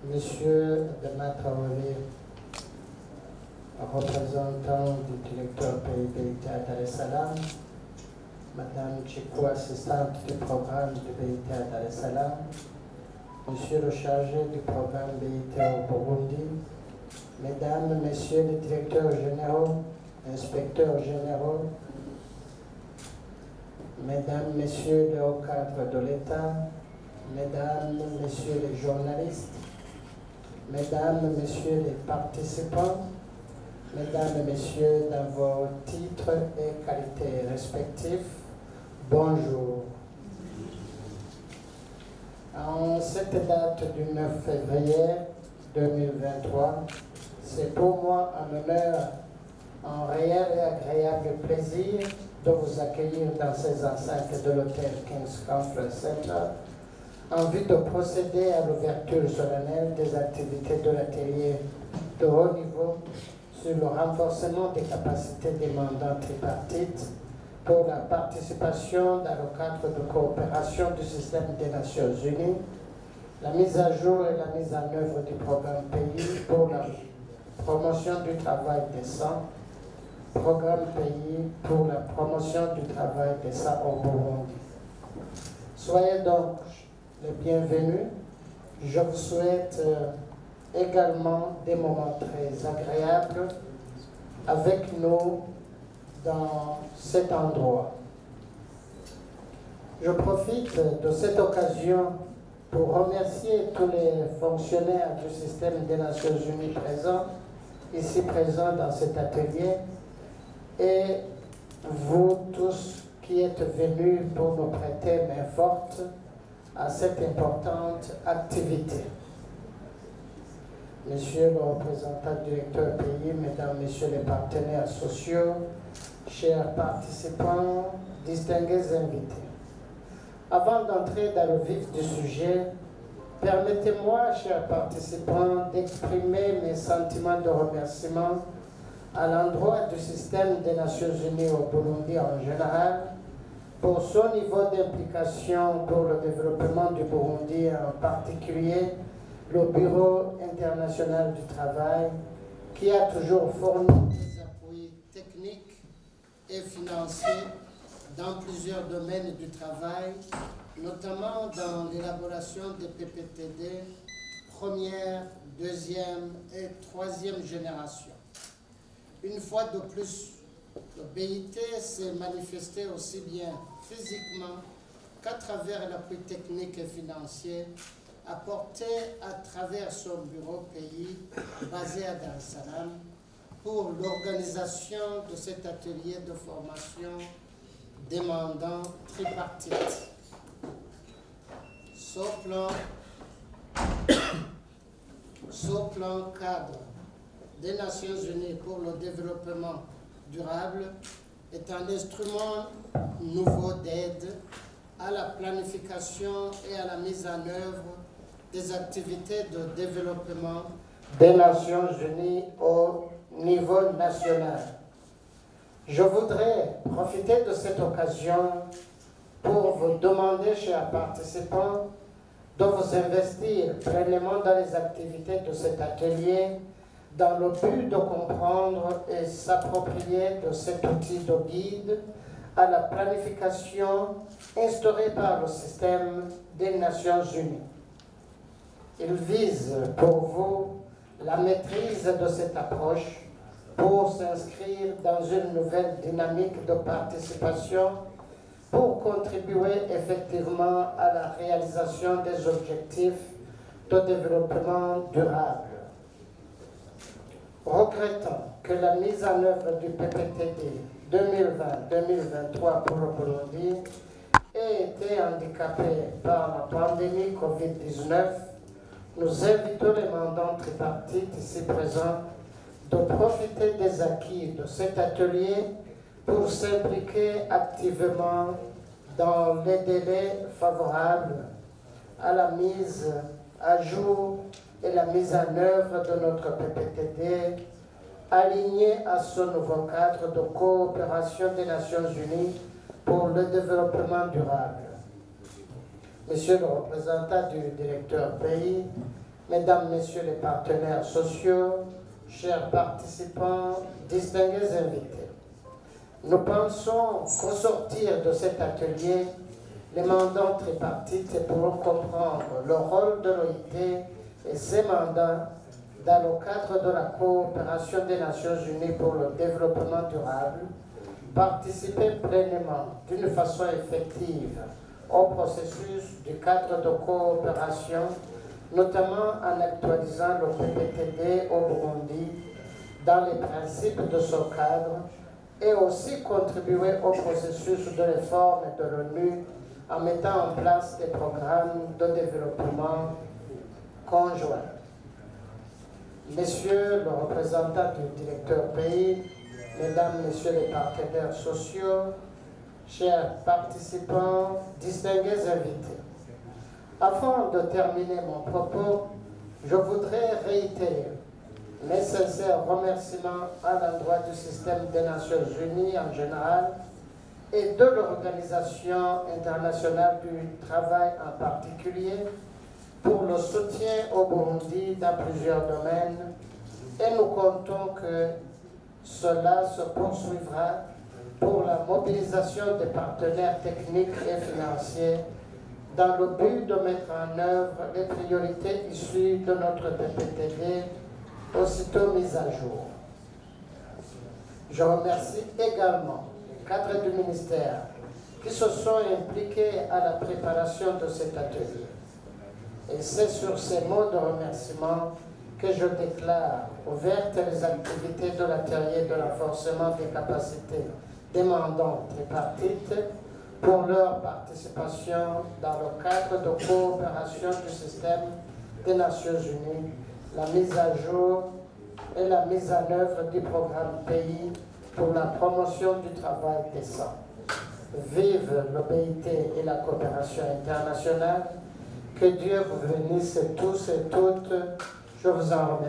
Monsieur Adama Traoré, représentant du directeur PIBIT à Dar es Salaam, Madame Chikou, assistante du programme du BIT à Dar es Salaam, Monsieur le chargé du programme BIT au Burundi, Mesdames, Messieurs les directeurs généraux, inspecteurs généraux, Mesdames, Messieurs les hauts cadres de l'État, Mesdames, Messieurs les journalistes, Mesdames, Messieurs les participants, Mesdames et Messieurs, dans vos titres et qualités respectifs, bonjour. En cette date du 9 février 2023, c'est pour moi un honneur, un réel et agréable plaisir de vous accueillir dans ces enceintes de l'hôtel King's Conference Center en vue de procéder à l'ouverture solennelle des activités de l'atelier de haut niveau sur le renforcement des capacités des mandats tripartites pour la participation dans le cadre de coopération du système des Nations Unies, la mise à jour et la mise en œuvre du programme pays pour la promotion du travail décent, programme pays pour la promotion du travail décent au Burundi. Soyez donc les bienvenus. Je vous souhaite également des moments très agréables avec nous dans cet endroit. Je profite de cette occasion pour remercier tous les fonctionnaires du système des Nations Unies ici présents dans cet atelier, et vous tous qui êtes venus pour nous prêter main forte à cette importante activité. Monsieur le représentant directeur pays, Mesdames, Messieurs les partenaires sociaux, chers participants, distingués invités. Avant d'entrer dans le vif du sujet, permettez-moi, chers participants, d'exprimer mes sentiments de remerciement à l'endroit du système des Nations Unies au Burundi en général, pour son niveau d'implication pour le développement du Burundi, en particulier le Bureau international du travail, qui a toujours fourni des appuis techniques et financiers dans plusieurs domaines du travail, notamment dans l'élaboration des PPTD, première, deuxième et troisième génération. Une fois de plus, le BIT s'est manifesté aussi bien physiquement qu'à travers l'appui technique et financier apporté à travers son bureau pays basé à Dar es Salaam pour l'organisation de cet atelier de formation demandant tripartite. Ce plan cadre des Nations Unies pour le développement durable est un instrument nouveau d'aide à la planification et à la mise en œuvre des activités de développement des Nations Unies au niveau national. Je voudrais profiter de cette occasion pour vous demander, chers participants, de vous investir pleinement dans les activités de cet atelier dans le but de comprendre et s'approprier de cet outil de guide à la planification instaurée par le système des Nations Unies. Il vise pour vous la maîtrise de cette approche pour s'inscrire dans une nouvelle dynamique de participation pour contribuer effectivement à la réalisation des objectifs de développement durable. Regrettant que la mise en œuvre du PPTD 2020-2023 pour le Burundi ait été handicapée par la pandémie Covid-19, nous invitons les mandants tripartites ici présents de profiter des acquis de cet atelier pour s'impliquer activement dans les délais favorables à la mise à jour et la mise en œuvre de notre PPTD, aligné à ce nouveau cadre de coopération des Nations Unies pour le développement durable. Monsieur le représentant du directeur pays, Mesdames, Messieurs les partenaires sociaux, chers participants, distingués invités, nous pensons qu'au sortir de cet atelier, les mandats tripartites pourront comprendre le rôle de l'OIT et ses mandats dans le cadre de la coopération des Nations Unies pour le développement durable, participer pleinement d'une façon effective au processus du cadre de coopération, notamment en actualisant le PPTD au Burundi dans les principes de ce cadre, et aussi contribuer au processus de réforme de l'ONU en mettant en place des programmes de développement conjoints. Messieurs le représentant du directeur pays, Mesdames, Messieurs les partenaires sociaux, chers participants, distingués invités, avant de terminer mon propos, je voudrais réitérer mes sincères remerciements à l'endroit du système des Nations Unies en général et de l'Organisation internationale du travail en particulier pour le soutien au Burundi dans plusieurs domaines, et nous comptons que cela se poursuivra pour la mobilisation des partenaires techniques et financiers dans le but de mettre en œuvre les priorités issues de notre PPTD aussitôt mises à jour. Je remercie également les cadres du ministère qui se sont impliqués à la préparation de cet atelier. Et c'est sur ces mots de remerciement que je déclare ouvertes les activités de l'atelier de renforcement des capacités demandant tripartites pour leur participation dans le cadre de coopération du système des Nations Unies, la mise à jour et la mise en œuvre du programme pays pour la promotion du travail décent. Vive le BIT et la coopération internationale. Que Dieu vous bénisse tous et toutes. Je vous en remercie.